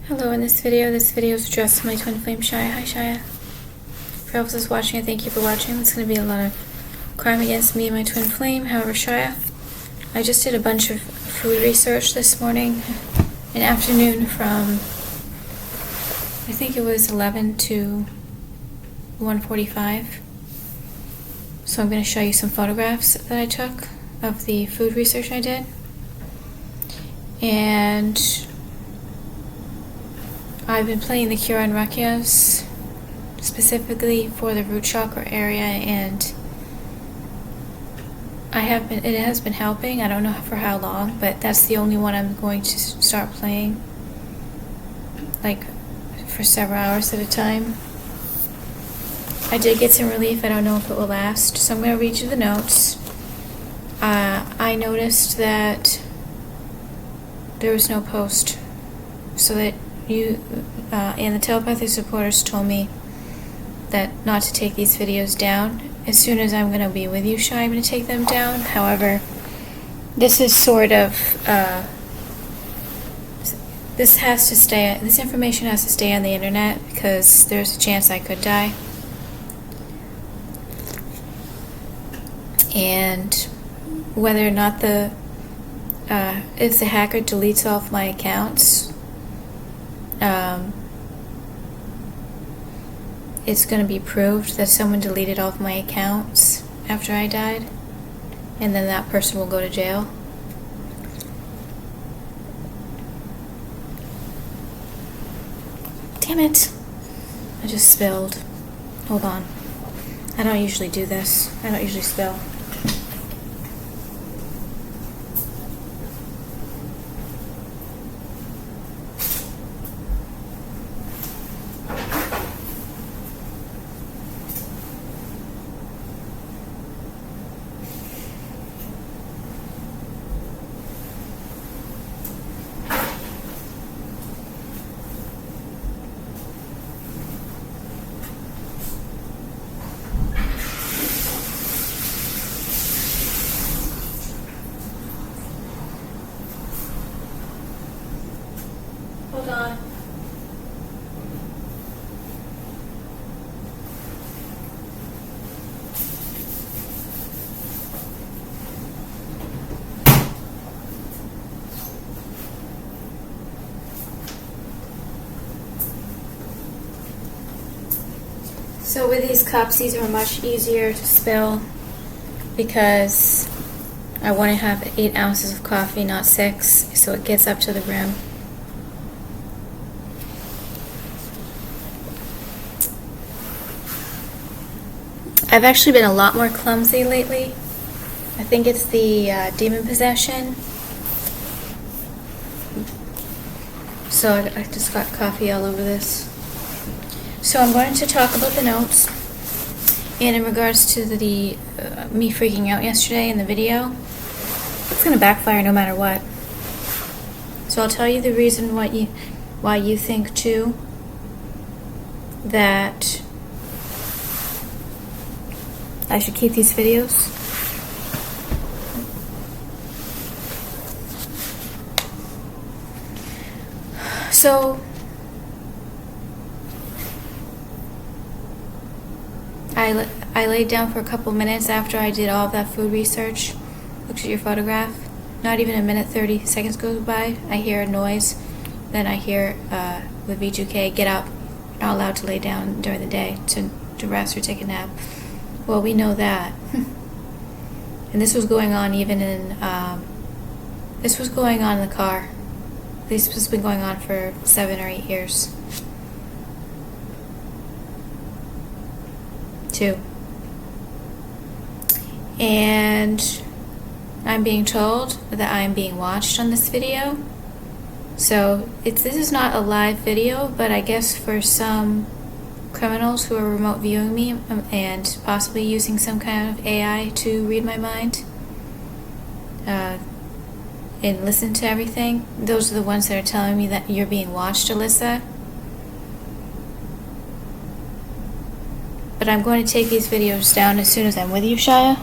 Hello, in this video is addressed to my twin flame Shia. Hi Shia. For all those watching, I thank you for watching. It's going to be a lot of crime against me and my twin flame. However, Shia, I just did a bunch of food research this morning and afternoon from, I think it was 11 to 1:45. So I'm going to show you some photographs that I took of the food research I did. And I've been playing the Kiran Rakyas specifically for the root chakra area, and it has been helping. I don't know for how long, but that's the only one I'm going to start playing, like for several hours at a time. I did get some relief. I don't know if it will last, so I'm going to read you the notes. I noticed that there was no post, so that you and the telepathic supporters told me that not to take these videos down. As soon as I'm going to be with you, Shai, I'm going to take them down. However, this is sort of this information has to stay on the internet because there's a chance I could die. And whether or not if the hacker deletes all of my accounts, it's going to be proved that someone deleted all of my accounts after I died, and then that person will go to jail. Damn it! I just spilled. Hold on. I don't usually do this. I don't usually spill. Hold on. So with these cups, these are much easier to spill because I want to have 8 ounces of coffee, not 6, so it gets up to the rim. I've actually been a lot more clumsy lately. I think it's the demon possession. So I just got coffee all over this. So I'm going to talk about the notes. And in regards to the me freaking out yesterday in the video, it's going to backfire no matter what. So I'll tell you the reason why you think too that I should keep these videos. So I laid down for a couple minutes after I did all of that food research, looked at your photograph. Not even a minute, 30 seconds goes by. I hear a noise. Then I hear the V2K, get up. You're not allowed to lay down during the day to rest or take a nap. Well, we know that. And this was going on even in, this was going on in the car. This has been going on for 7 or 8 years. 2. And I'm being told that I'm being watched on this video. So this is not a live video, but I guess for some criminals who are remote viewing me and possibly using some kind of AI to read my mind and listen to everything, those are the ones that are telling me that you're being watched, Alyssa. But I'm going to take these videos down as soon as I'm with you, Shia.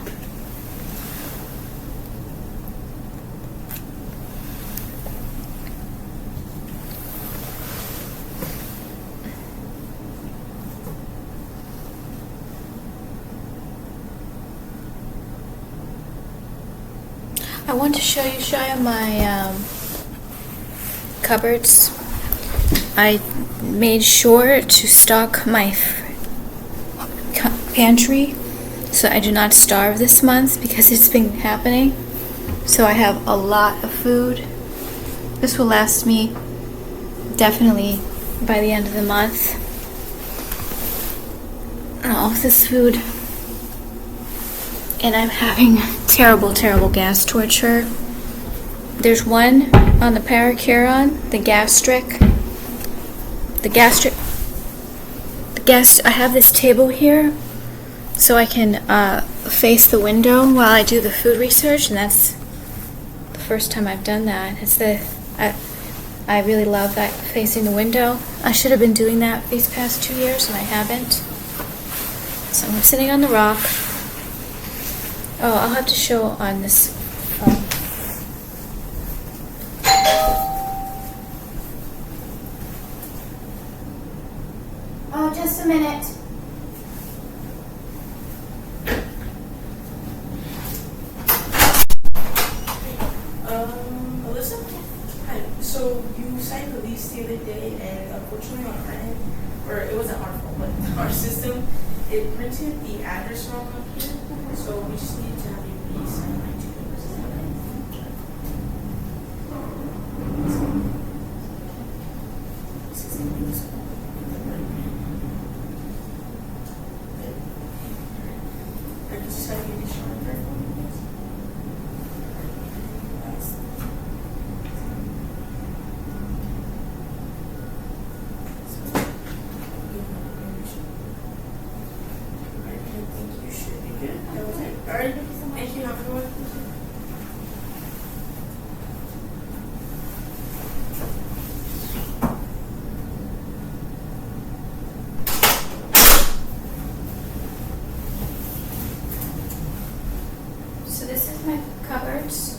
I want to show you my cupboards. I made sure to stock my pantry so I do not starve this month because it's been happening. So I have a lot of food. This will last me definitely by the end of the month. All of this food. And I'm having terrible gas torture. There's one on the Paracaron, the gastric. I have this table here so I can face the window while I do the food research, and that's the first time I've done that. I really love that, facing the window. I should have been doing that these past 2 years and I haven't. So I'm sitting on the rock. Oh, I'll have to show on this phone. Oh, just a minute. Alyssa? Hi. So you signed the lease the other day, and unfortunately on our end, or it wasn't our fault, but our system, it printed the address wrong up here. So we just need to have you re-sign my 2 papers. Is that right? This is gonna be this one. I can just have you re-sign there for me, please. Alright, thank you, have a good one. So this is my cupboards.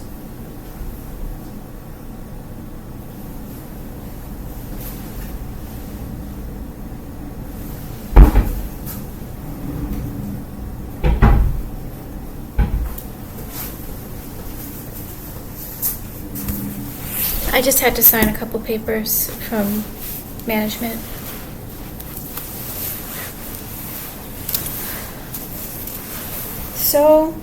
I just had to sign a couple papers from management. So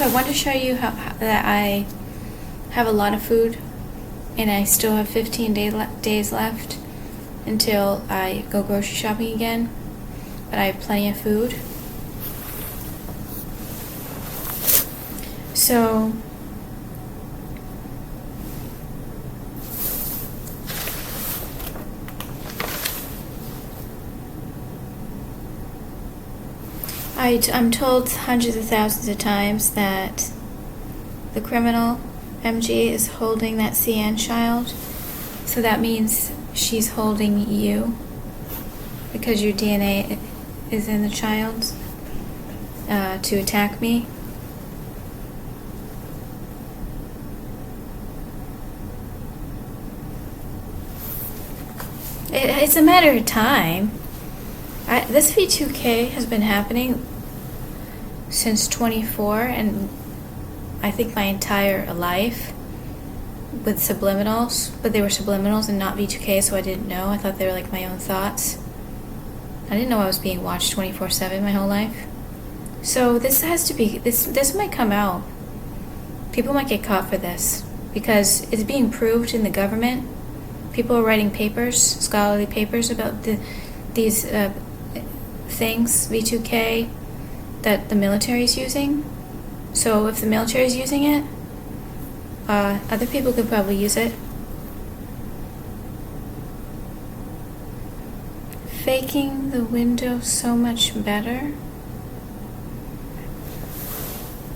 I want to show you how that I have a lot of food and I still have 15 days left until I go grocery shopping again. But I have plenty of food. So I'm told hundreds of thousands of times that the criminal MG is holding that CN child. So that means she's holding you because your DNA is in the child to attack me. It's a matter of time. This V2K has been happening since 24, and I think my entire life with subliminals, but they were subliminals and not V2K, so I didn't know. I thought they were like my own thoughts. I didn't know I was being watched 24/7 my whole life. So this has to be, this might come out. People might get caught for this because it's being proved in the government. People are writing papers, scholarly papers about these things, V2K, that the military is using. So if the military is using it, other people could probably use it. Faking the window so much better.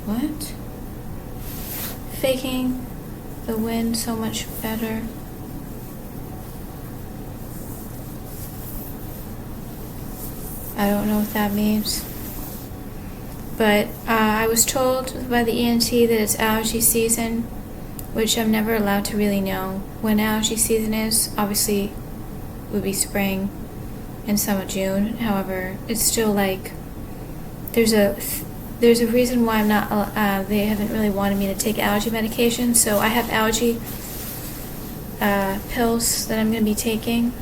What? Faking the wind so much better. I don't know what that means. But I was told by the ENT that it's allergy season, which I'm never allowed to really know when allergy season is. Obviously, would be spring and some of June. However, it's still like there's a reason why I'm not. They haven't really wanted me to take allergy medication, so I have allergy pills that I'm going to be taking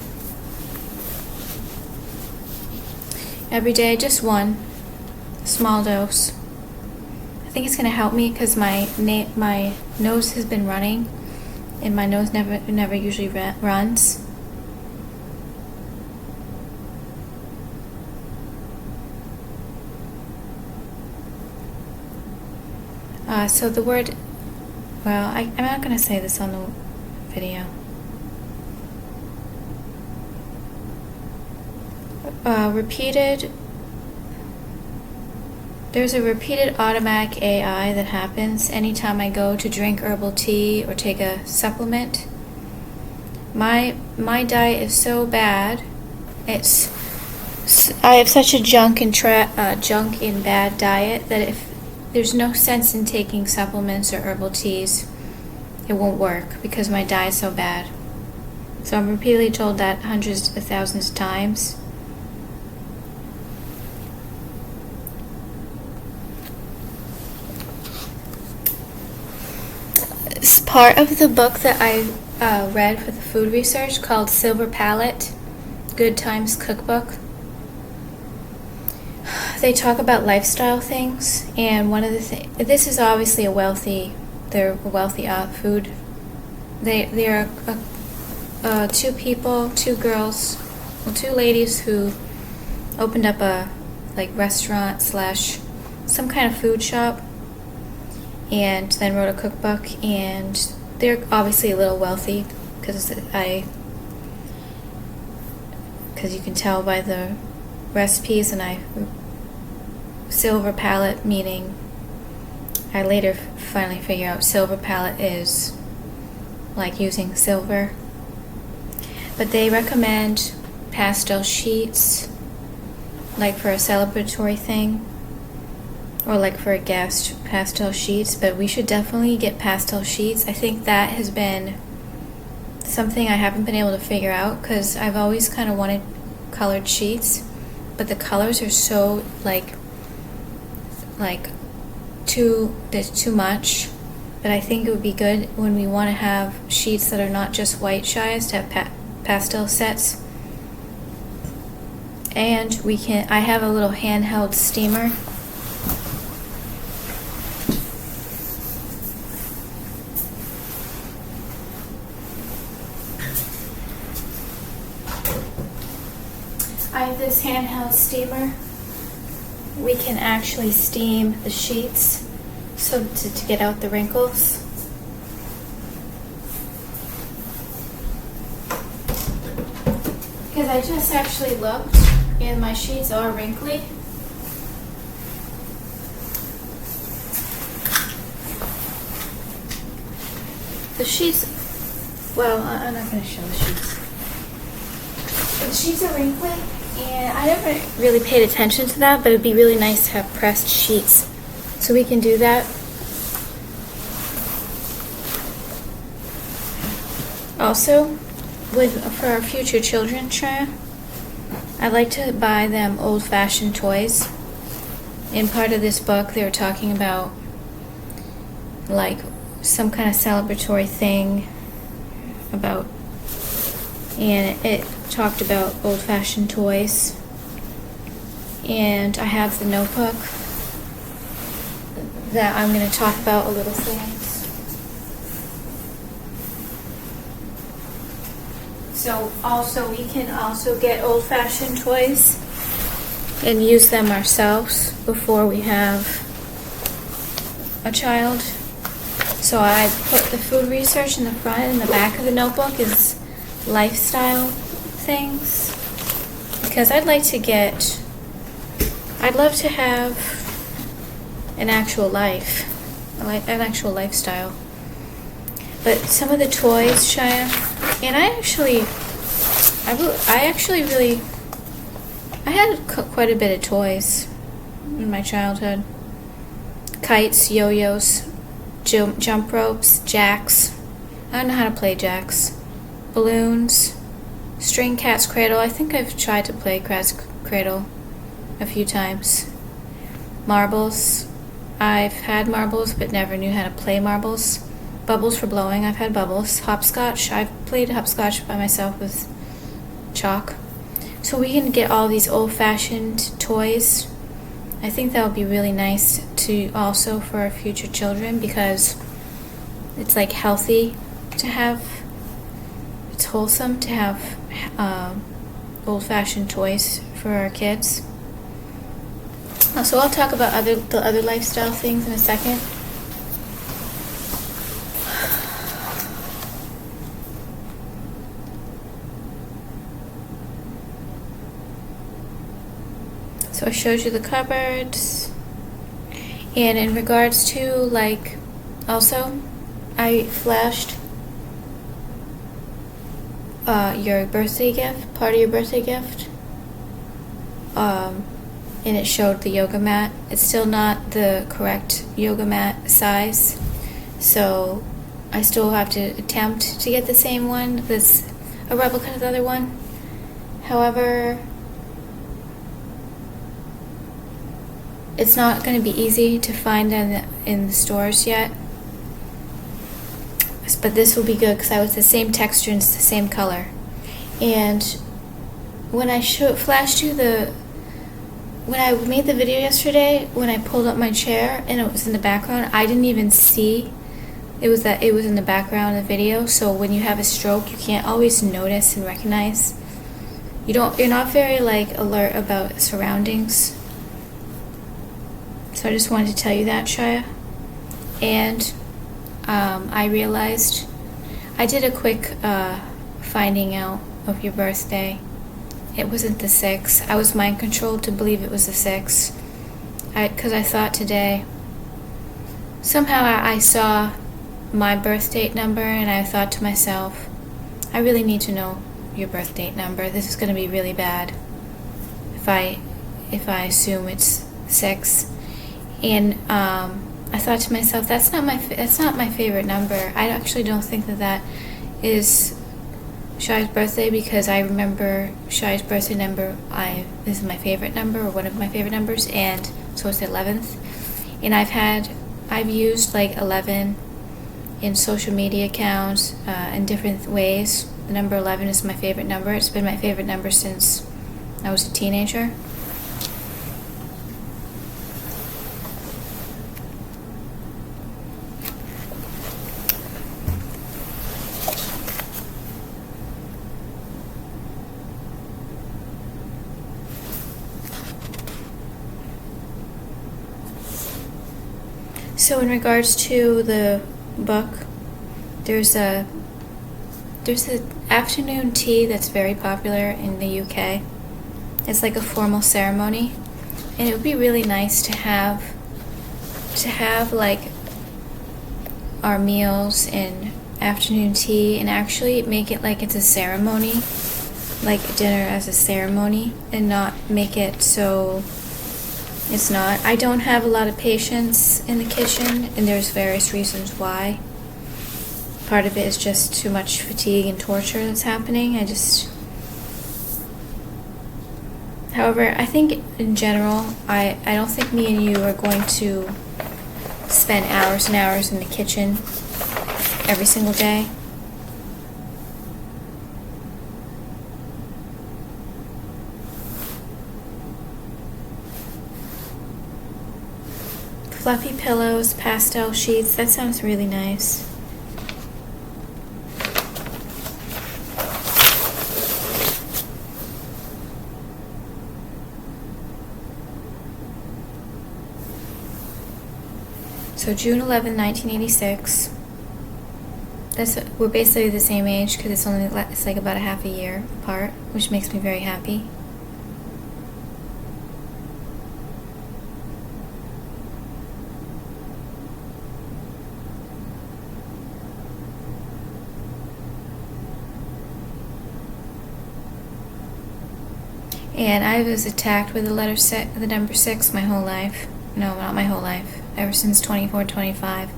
every day, just one small dose. I think it's going to help me because my nose has been running, and my nose never usually runs. So the word, well, I'm not going to say this on the video. There's a repeated automatic AI that happens anytime I go to drink herbal tea or take a supplement. My diet is so bad. I have such a junk and bad diet that if there's no sense in taking supplements or herbal teas, it won't work because my diet's so bad. So I'm repeatedly told that hundreds of thousands of times. It's part of the book that I read for the food research called Silver Palette, Good Times Cookbook. They talk about lifestyle things, and one of the things, this is obviously they're a wealthy food. They are two ladies who opened up a restaurant / some kind of food shop, and then wrote a cookbook, and they're obviously a little wealthy because you can tell by the recipes, and silver palette, meaning I later finally figure out silver palette is like using silver. But they recommend pastel sheets, like for a celebratory thing, or like for a guest, pastel sheets. But we should definitely get pastel sheets. I think that has been something I haven't been able to figure out because I've always kind of wanted colored sheets, but the colors are so there's too much. But I think it would be good when we want to have sheets that are not just white shies to have pastel sets. And I have a little handheld steamer. I have this handheld steamer. We can actually steam the sheets so to get out the wrinkles. Because I just actually looked and my sheets are wrinkly. The sheets, well, I'm not going to show the sheets. The sheets are wrinkly, and I never really paid attention to that, but it'd be really nice to have pressed sheets. So we can do that. Also, for our future children, I'd like to buy them old-fashioned toys. In part of this book, they were talking about like some kind of celebratory thing and it talked about old-fashioned toys. And I have the notebook that I'm going to talk about a little things. So also we can also get old-fashioned toys and use them ourselves before we have a child. So I put the food research in the front, and the back of the notebook is lifestyle things, because I'd love to have an actual life, an actual lifestyle. But some of the toys, Shia, and I had quite a bit of toys in my childhood. Kites, yo-yos, jump ropes, jacks. I don't know how to play jacks. Balloons, String Cat's Cradle. I think I've tried to play Cat's Cradle a few times. Marbles. I've had marbles but never knew how to play marbles. Bubbles for blowing. I've had bubbles. Hopscotch. I've played hopscotch by myself with chalk. So we can get all these old-fashioned toys. I think that would be really nice to also for our future children, because it's like healthy to have, it's wholesome to have old-fashioned toys for our kids. So I'll talk about the other lifestyle things in a second. So I showed you the cupboards. And in regards to, like, also, I flashed your birthday gift, part of your birthday gift. And it showed the yoga mat. It's still not the correct yoga mat size. So I still have to attempt to get the same one that's a replica of the other one. However, it's not going to be easy to find in the stores yet. But this will be good because I was the same texture and it's the same color. And when I flashed you when I made the video yesterday, when I pulled up my chair and it was in the background, I didn't even see it was in the background of the video. So when you have a stroke, you can't always notice and recognize. You're not very like alert about surroundings. So I just wanted to tell you that, Shia. And I realized I did a quick finding out of your birthday. It wasn't the 6th. I was mind controlled to believe it was the 6th. Because I thought today, somehow I saw my birth date number and I thought to myself, I really need to know your birth date number. This is going to be really bad if I assume it's 6. And I thought to myself, that's not my favorite number. I actually don't think that is Shai's birthday, because I remember Shai's birthday number. This is my favorite number, or one of my favorite numbers, and so it's the 11th. And I've used like 11 in social media accounts in different ways. The number 11 is my favorite number. It's been my favorite number since I was a teenager. So in regards to the book, there's an afternoon tea that's very popular in the UK. It's like a formal ceremony, and it would be really nice to have like our meals and afternoon tea, and actually make it like it's a ceremony, like dinner as a ceremony, and not make it so it's not. I don't have a lot of patience in the kitchen, and there's various reasons why. Part of it is just too much fatigue and torture that's happening. However, I think in general, I don't think me and you are going to spend hours and hours in the kitchen every single day. Fluffy pillows, pastel sheets, that sounds really nice. So June 11, 1986. We're basically the same age, because it's like about a half a year apart, which makes me very happy. And I was attacked with the number 6 my whole life. No, not my whole life. Ever since 24, 25.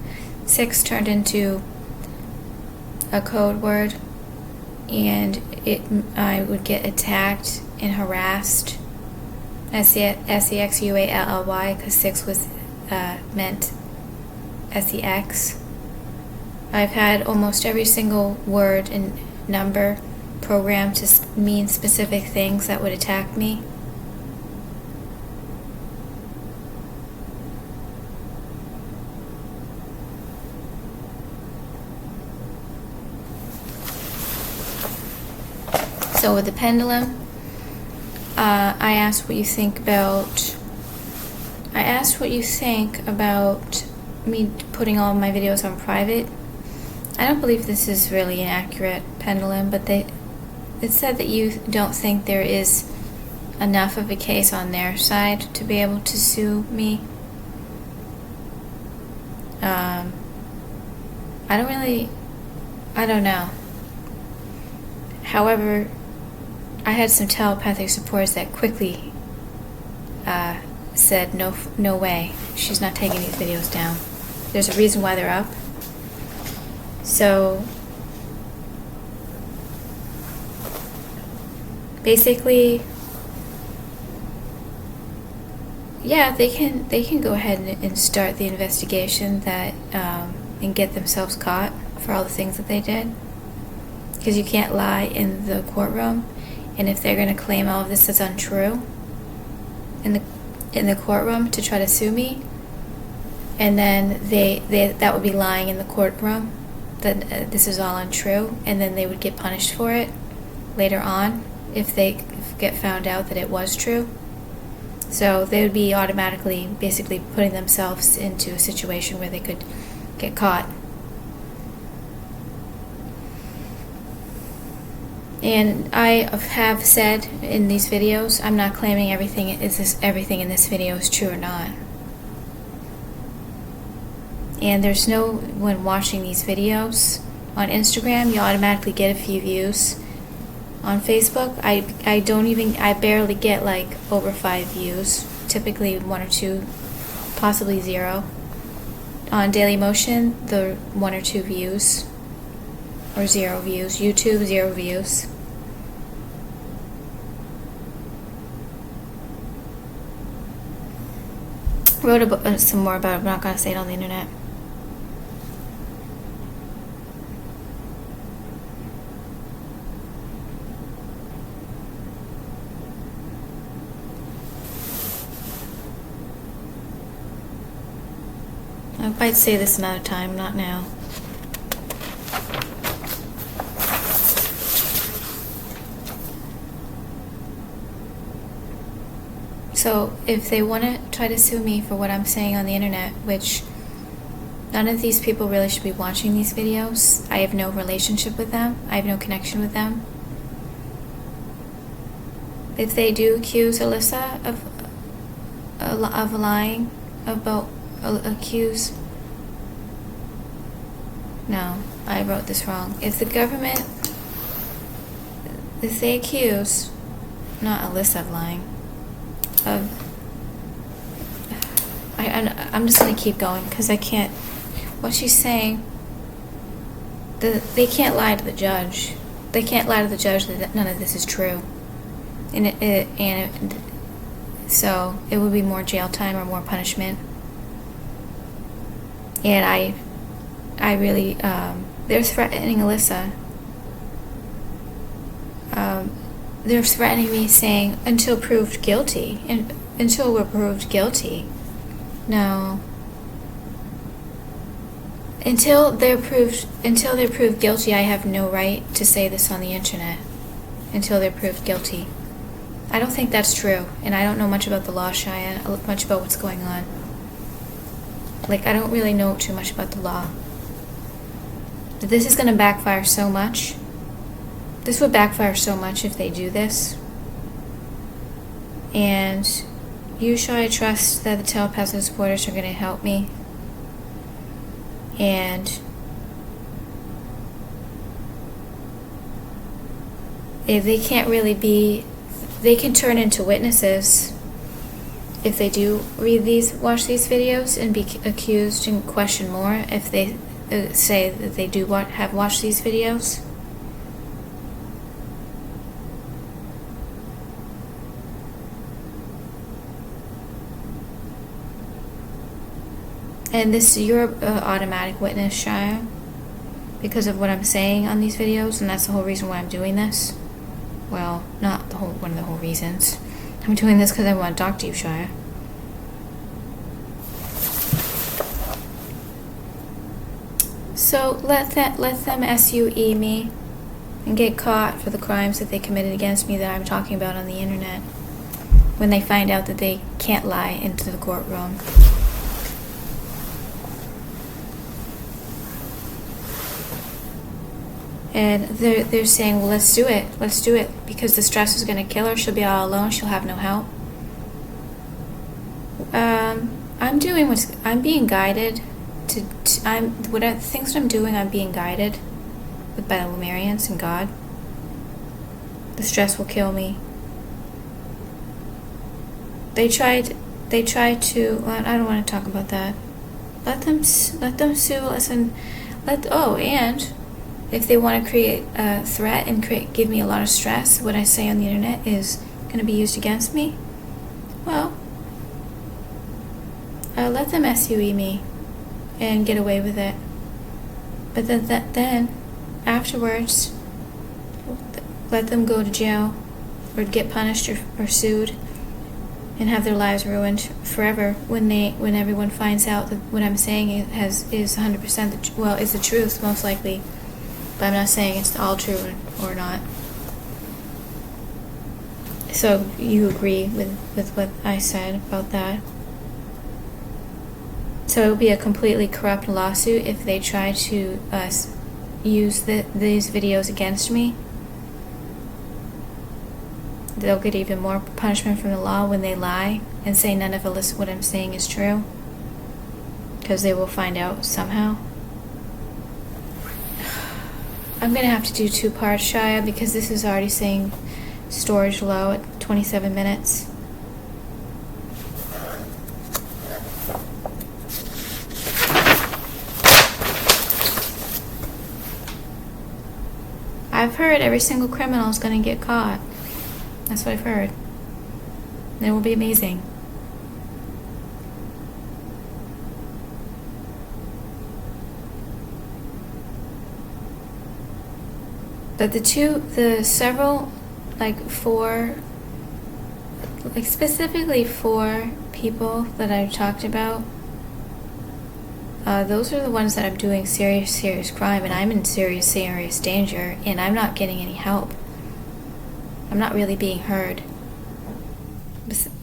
6 turned into a code word. and I would get attacked and harassed. SEXUALLY, because 6 was meant SEX. I've had almost every single word and number programmed to mean specific things that would attack me. So with the pendulum, I asked what you think about me putting all my videos on private. I don't believe this is really an accurate pendulum, but it said that you don't think there is enough of a case on their side to be able to sue me. I don't know. However, I had some telepathic supporters that quickly said, no way, she's not taking these videos down. There's a reason why they're up. So basically, yeah, they can go ahead and start the investigation that and get themselves caught for all the things that they did, because you can't lie in the courtroom. And if they're going to claim all of this as untrue in the courtroom to try to sue me, and then that would be lying in the courtroom, that this is all untrue, and then they would get punished for it later on if they get found out that it was true. So they would be automatically basically putting themselves into a situation where they could get caught. And I have said in these videos, I'm not claiming everything in this video is true or not. And there's no one watching these videos. On Instagram, you automatically get a few views. On Facebook, I barely get like over 5 views. Typically 1 or 2, possibly 0. On Dailymotion, the 1 or 2 views, or 0 views. YouTube, 0 views. Wrote some more about it, but I'm not going to say it on the internet. I might say this another time, not now. So if they want to try to sue me for what I'm saying on the internet, which none of these people really should be watching these videos. I have no relationship with them. I have no connection with them. If they do accuse Alyssa of lying about no, I wrote this wrong. If the government, if they accuse, not Alyssa of lying, I'm just going to keep going because I can't, what she's saying, they can't lie to the judge. They can't lie to the judge that none of this is true. So it would be more jail time or more punishment. And I really, they're threatening Alyssa. They're threatening me, saying until proved guilty, and until we're proved guilty. No. Until they're proved guilty, I have no right to say this on the internet. Until they're proved guilty. I don't think that's true, and I don't know much about the law, Cheyenne, much about what's going on. Like, I don't really know too much about the law. But this is going to backfire so much. This would backfire so much if they do this. And usually I trust that the telepathic supporters are going to help me. And if they can't really be, they can turn into witnesses if they do watch these videos and be accused and questioned more if they say that they do have watched these videos. And this, you're an automatic witness, Shia, because of what I'm saying on these videos, and that's the whole reason why I'm doing this. Well, not the whole, one of the whole reasons. I'm doing this because I want to talk to you, Shia. So let them SUE me and get caught for the crimes that they committed against me that I'm talking about on the internet when they find out that they can't lie into the courtroom. And they're saying, well, let's do it, because the stress is going to kill her. She'll be all alone. She'll have no help. I'm being guided whatever things that I'm doing, I'm being guided by the Lemurians and God. The stress will kill me. They tried to. Well, I don't want to talk about that. Let them sue. Listen. And if they want to create a threat and give me a lot of stress, what I say on the internet is going to be used against me. Well, let them SUE me and get away with it. But then afterwards, let them go to jail or get punished or sued and have their lives ruined forever when everyone finds out that what I'm saying is 100% is the truth, most likely. But I'm not saying it's all true or not. So you agree with what I said about that? So it would be a completely corrupt lawsuit if they try to use these videos against me. They'll get even more punishment from the law when they lie and say none of Alyssa, what I'm saying is true, because they will find out somehow. I'm going to have to do 2 parts, Shia, because this is already saying storage low at 27 minutes. I've heard every single criminal is going to get caught. That's what I've heard. It will be amazing. But specifically 4 people that I've talked about, those are the ones that I'm doing serious crime, and I'm in serious danger, and I'm not getting any help. I'm not really being heard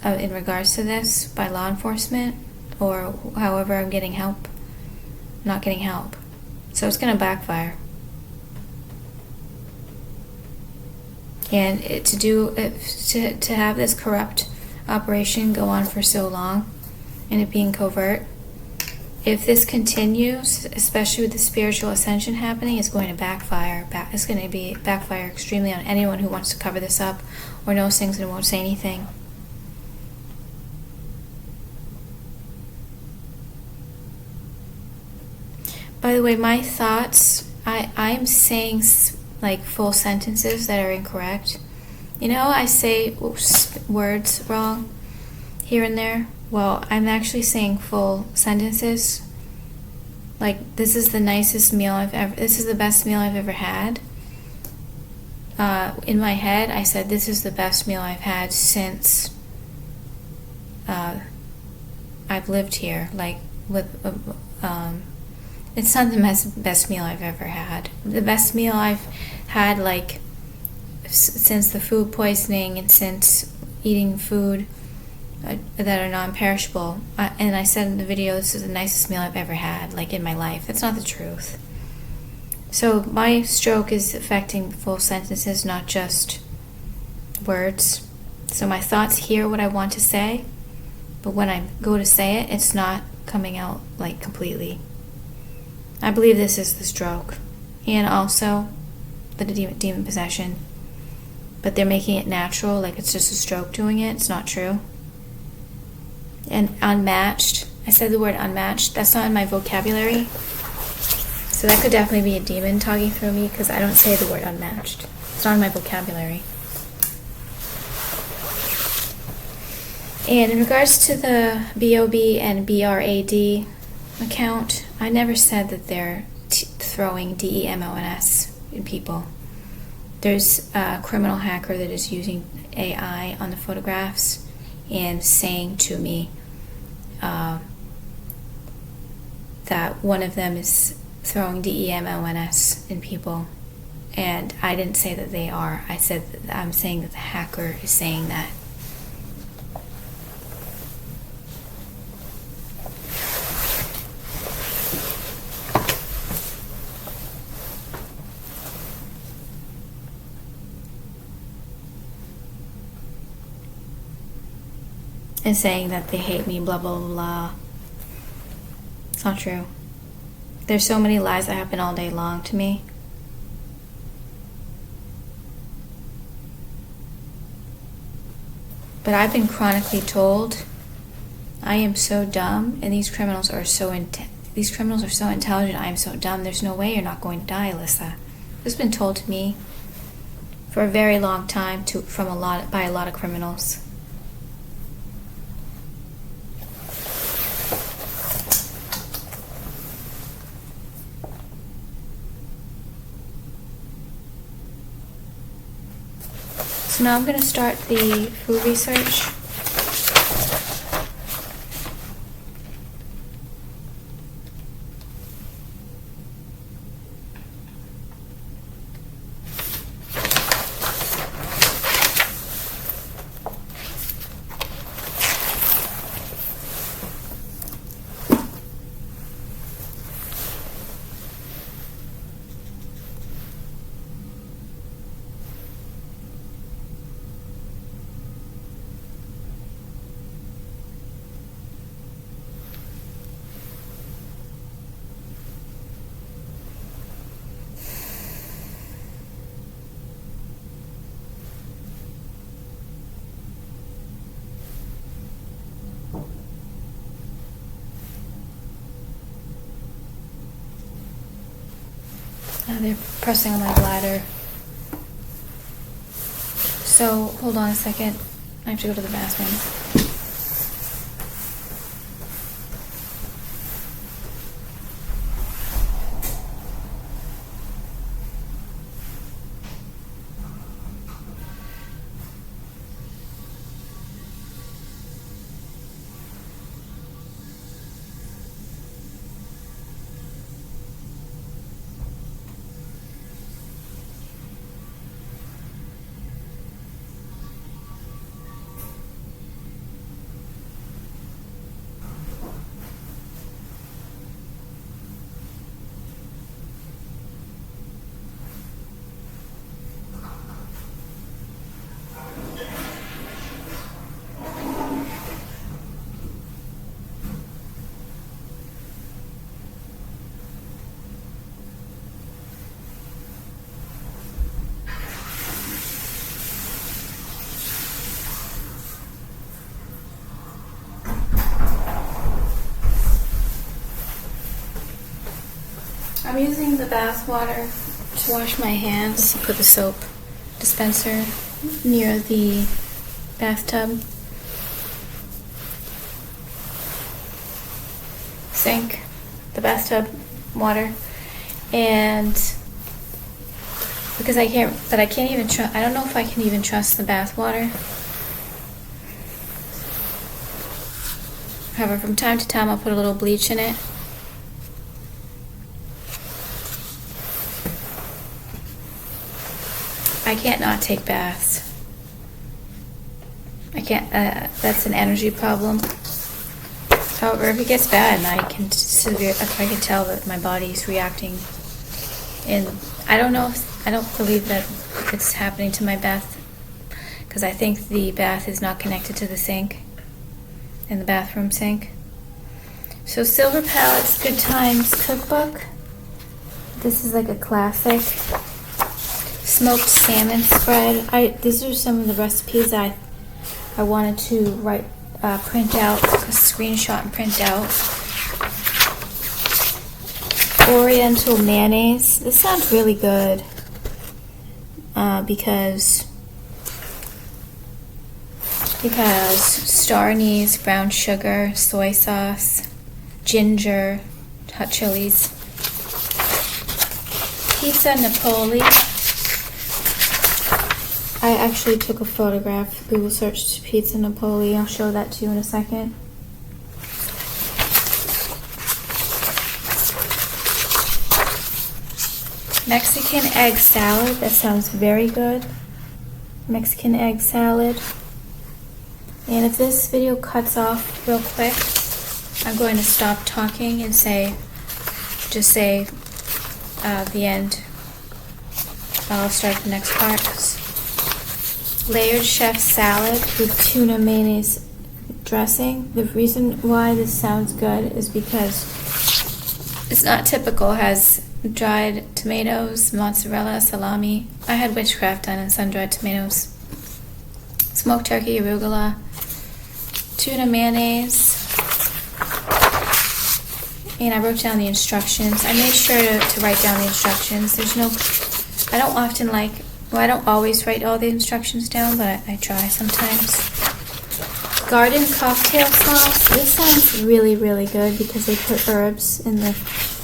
in regards to this by law enforcement, or however I'm getting help. I'm not getting help. So it's going to backfire. And to have this corrupt operation go on for so long, and it being covert, if this continues, especially with the spiritual ascension happening, it's going to backfire. It's going to backfire extremely on anyone who wants to cover this up or knows things and won't say anything. By the way, my thoughts, I'm saying like full sentences that are incorrect. You know, I say words wrong here and there. Well, I'm actually saying full sentences. Like, this is the nicest meal this is the best meal I've ever had. In my head, I said, this is the best meal I've had since I've lived here. Like, it's not the best meal I've ever had. The best meal I've had, like, since the food poisoning and since eating food that are non-perishable. And I said in the video, this is the nicest meal I've ever had, like, in my life. That's not the truth. So my stroke is affecting full sentences, not just words. So my thoughts hear what I want to say, but when I go to say it, it's not coming out, like, completely. I believe this is the stroke, and also the demon possession. But they're making it natural, like it's just a stroke doing it. It's not true. And unmatched. I said the word unmatched. That's not in my vocabulary. So that could definitely be a demon talking through me, because I don't say the word unmatched. It's not in my vocabulary. And in regards to the BOB and BRAD, account. I never said that they're throwing DEMONS in people. There's a criminal hacker that is using AI on the photographs and saying to me that one of them is throwing DEMONS in people. And I didn't say that they are. I'm saying that the hacker is saying that. And saying that they hate me, blah, blah, blah, blah. It's not true. There's so many lies that happen all day long to me. But I've been chronically told I am so dumb, and these criminals are so intelligent. I am so dumb. There's no way you're not going to die, Alyssa. This has been told to me for a very long time by a lot of criminals. So now I'm going to start the food research. They're pressing on my bladder. So, hold on a second. I have to go to the bathroom. I'm using the bath water to wash my hands. Put the soap dispenser near the bathtub sink, the bathtub water, and because I can't even trust. I don't know if I can even trust the bath water. However, from time to time, I'll put a little bleach in it. I can't not take baths. I can't, that's an energy problem. However, if it gets bad and I can tell that my body's reacting, and I don't believe that it's happening to my bath, because I think the bath is not connected to the sink, in the bathroom sink. So Silver Palettes Good Times Cookbook. This is like a classic. Smoked salmon spread. These are some of the recipes I wanted to print out, screenshot and print out. Oriental mayonnaise. This sounds really good because star anise, brown sugar, soy sauce, ginger, hot chilies. Pizza Napoli. I actually took a photograph, Google searched pizza Napoli. I'll show that to you in a second. Mexican egg salad. That sounds very good. Mexican egg salad. And if this video cuts off real quick, I'm going to stop talking and just say the end. I'll start the next part. Layered chef salad with tuna mayonnaise dressing. The reason why this sounds good is because it's not typical. It has dried tomatoes, mozzarella, salami. I had witchcraft done and sun-dried tomatoes. Smoked turkey, arugula, tuna mayonnaise. And I wrote down the instructions. I made sure to write down the instructions. I don't always write all the instructions down, but I try sometimes. Garden cocktail sauce. This sounds really, really good because they put herbs in the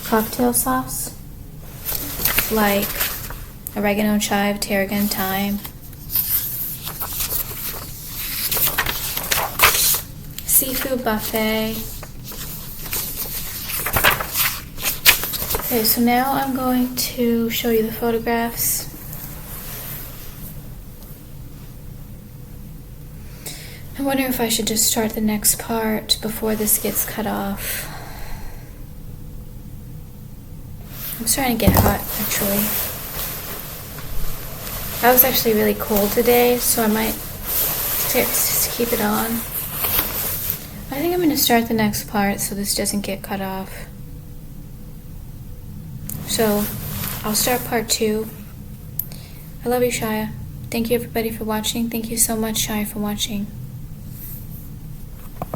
cocktail sauce. Like oregano, chive, tarragon, thyme. Seafood buffet. Okay, so now I'm going to show you the photographs. I wonder if I should just start the next part before this gets cut off. I'm starting to get hot, actually. I was actually really cold today, so I might just keep it on. I think I'm going to start the next part so this doesn't get cut off. So, I'll start part 2. I love you, Shia. Thank you, everybody, for watching. Thank you so much, Shia, for watching.